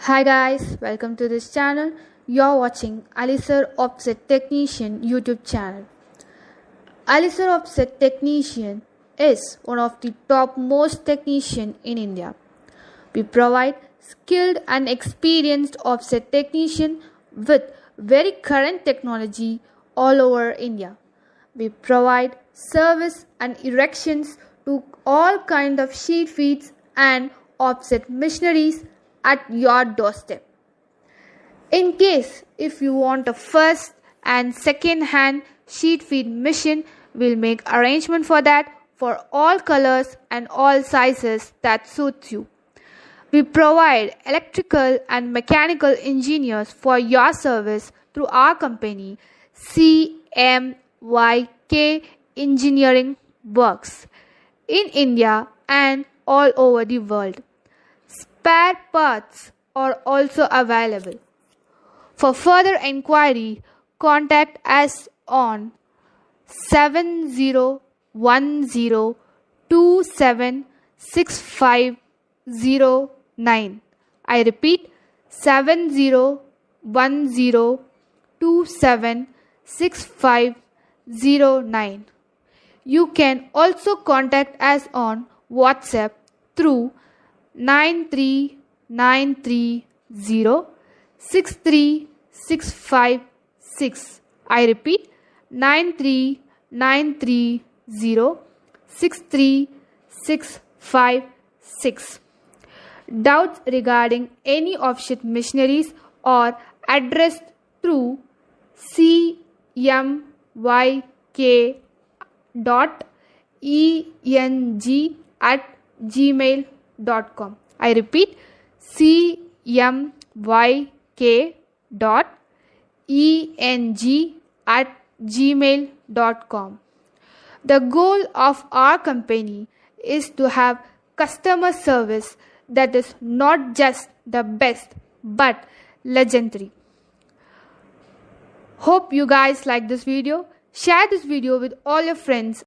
Hi guys, welcome to this channel. You're watching Alisir Offset Technician YouTube channel. Alisir Offset Technician is one of the top most technician in India. We provide skilled and experienced offset technician with very current technology all over India. We provide service and erections to all kind of sheet feeds and offset machineries at your doorstep. In case if you want a first and second hand sheet feed machine, we'll make arrangement for that for all colors and all sizes that suits you. We provide electrical and mechanical engineers for your service through our company CMYK Engineering Works in India and all over the world. Spare parts are also available. For further inquiry, contact us on 7010276509. I repeat 7010276509. You can also contact us on WhatsApp through 93930 I repeat 93930 Doubts regarding any offset machineries are addressed through cmyk.eng@gmail.com. I repeat cmyk.eng@gmail.com. The goal of our company is to have customer service that is not just the best but legendary. Hope you guys like this video. Share this video with all your friends